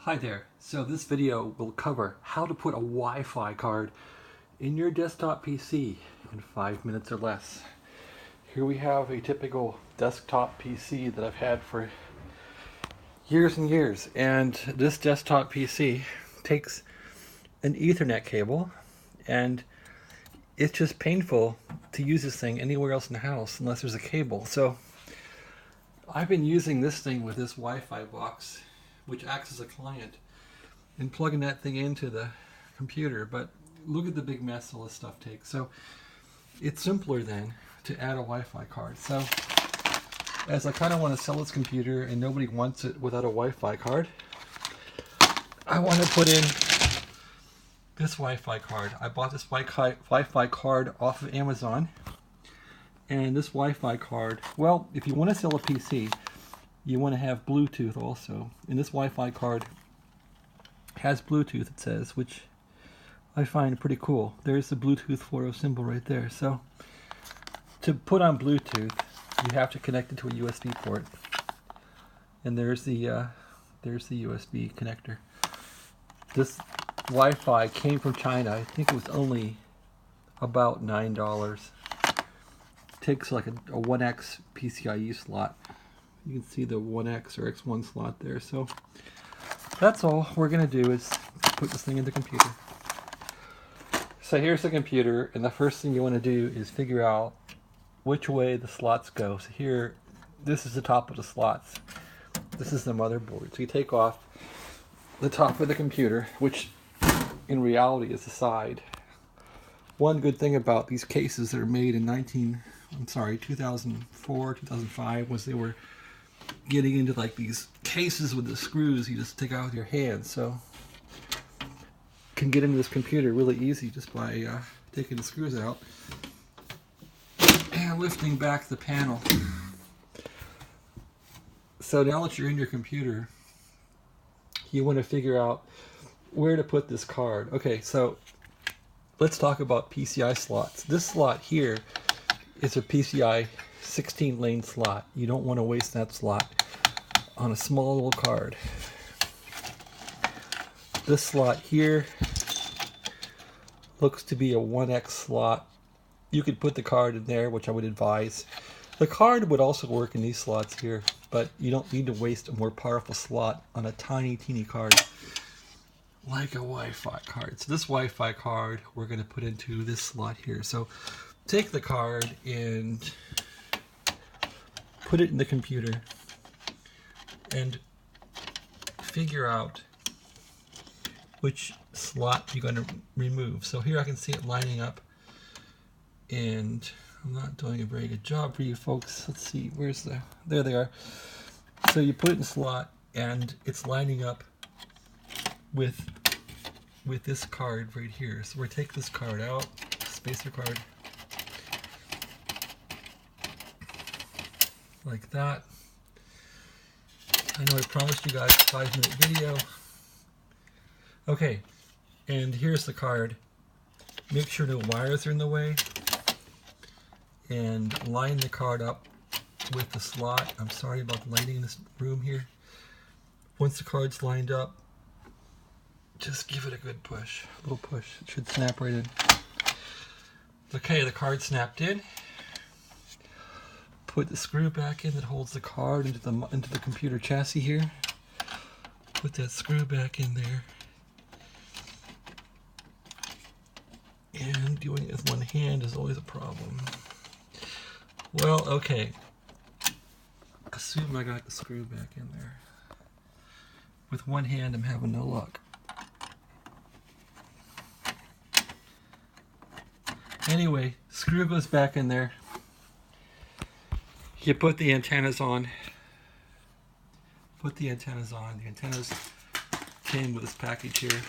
Hi there. So this video will cover how to put a Wi-Fi card in your desktop PC in 5 minutes or less. Here we have a typical desktop PC that I've had for years and years, and this desktop PC takes an Ethernet cable, and it's just painful to use this thing anywhere else in the house unless there's a cable. So I've been using this thing with this Wi-Fi box, which acts as a client, and plugging that thing into the computer. But look at the big mess all this stuff takes. So it's simpler then to add a Wi-Fi card. So as I kind of want to sell this computer and nobody wants it without a Wi-Fi card, I want to put in this Wi-Fi card. I bought this Wi-Fi card off of Amazon, and this Wi-Fi card, well, if you want to sell a PC, you want to have Bluetooth also. And this Wi-Fi card has Bluetooth, it says, which I find pretty cool. There's the Bluetooth 4.0 symbol right there. So to put on Bluetooth, you have to connect it to a USB port. And there's the USB connector. This Wi-Fi came from China. I think it was only about $9. Takes like a 1X PCIe slot. You can see the 1X or X1 slot there. So that's all we're going to do is put this thing in the computer. So here's the computer, and the first thing you want to do is figure out which way the slots go. So here, this is the top of the slots. This is the motherboard. So you take off the top of the computer, which in reality is the side. One good thing about these cases that are made in 2004, 2005 was they were getting into like these cases with the screws you just take out with your hands. So can get into this computer really easy just by taking the screws out and lifting back the panel. So now that you're in your computer, you want to figure out where to put this card. Okay, so let's talk about PCI slots. This slot here is a PCI 16 lane slot. You don't want to waste that slot on a small little card. This slot here looks to be a 1X slot. You could put the card in there, which I would advise. The card would also work in these slots here, but you don't need to waste a more powerful slot on a tiny, teeny card like a Wi-Fi card. So this Wi-Fi card we're going to put into this slot here. So take the card and put it in the computer and figure out which slot you're going to remove. So here I can see it lining up, and I'm not doing a very good job for you folks. Let's see, there they are. So you put it in slot and it's lining up with this card right here. So we'll take this card out, spacer card, like that. I know I promised you guys a 5-minute video. Okay, and here's the card. Make sure no wires are in the way, and line the card up with the slot. I'm sorry about the lighting in this room here. Once the card's lined up, just give it a good push, a little push. It should snap right in. Okay, the card snapped in. Put the screw back in that holds the card into the computer chassis here. Put that screw back in there. And doing it with one hand is always a problem. Well, okay. Assume I got the screw back in there. With one hand, I'm having no luck. Anyway, screw goes back in there. You put the antennas on. Put the antennas on. The antennas came with this package here.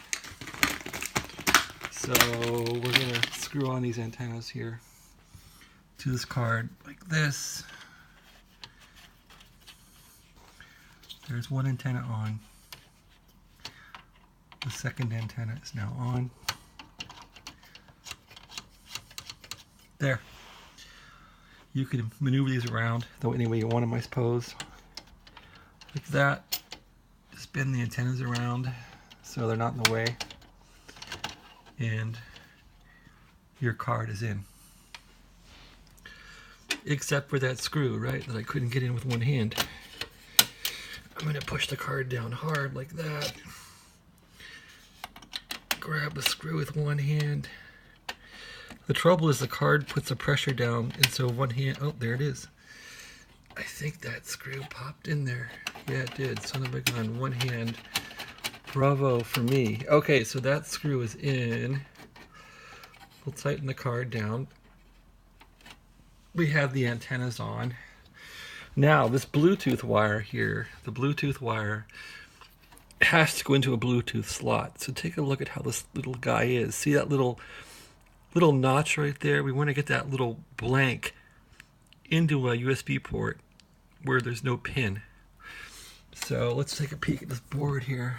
So we're going to screw on these antennas here to this card like this. There's one antenna on. The second antenna is now on. There. You can maneuver these around any way you want them, I suppose. Like that. Just spin the antennas around so they're not in the way, and your card is in. Except for that screw, right, that I couldn't get in with one hand. I'm going to push the card down hard like that. Grab the screw with one hand. The trouble is the card puts the pressure down, and so one hand, oh, there it is. I think that screw popped in there. Yeah, it did. Son of a gun, one hand. Bravo for me. Okay, so that screw is in. We'll tighten the card down. We have the antennas on. Now, this Bluetooth wire here, the Bluetooth wire has to go into a Bluetooth slot. So take a look at how this little guy is. See that little notch right there? We want to get that little blank into a USB port where there's no pin. So let's take a peek at this board here.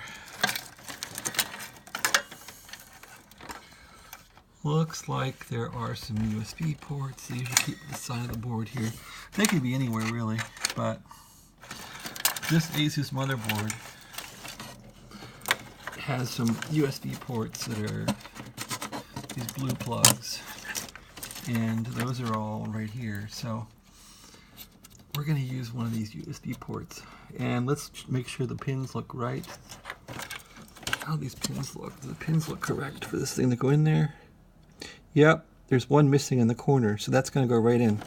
Looks like there are some USB ports. They usually keep the side of the board here. They could be anywhere really, but this Asus motherboard has some USB ports that are these blue plugs, and those are all right here. So we're going to use one of these USB ports, and let's make sure the pins look right. How do these pins look? Do the pins look correct for this thing to go in there? Yep, there's one missing in the corner, so that's going to go right in.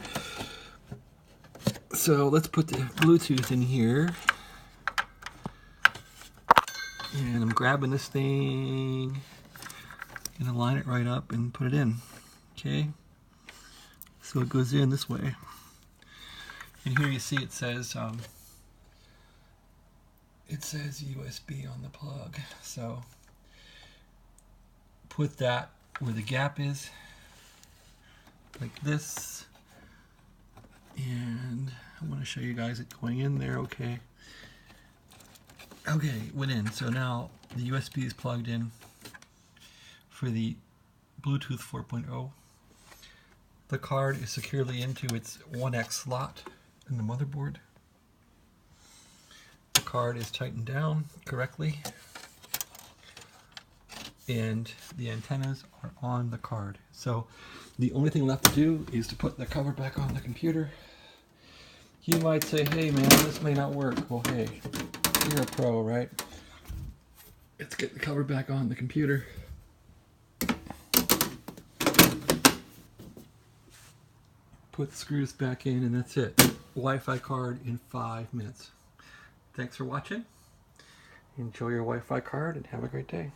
So let's put the Bluetooth in here. And I'm grabbing this thing, gonna line it right up and put it in. Okay, so it goes in this way. And here you see it says USB on the plug. So put that where the gap is, like this, and I want to show you guys it going in there. Okay, it went in. So now the USB is plugged in for the Bluetooth 4.0. The card is securely into its 1X slot in the motherboard. The card is tightened down correctly, and the antennas are on the card. So the only thing left to do is to put the cover back on the computer. You might say, hey man, this may not work. Well, hey, you're a pro, right? Let's get the cover back on the computer. Put the screws back in, and that's it. Wi-Fi card in 5 minutes. Thanks for watching. Enjoy your Wi-Fi card and have a great day.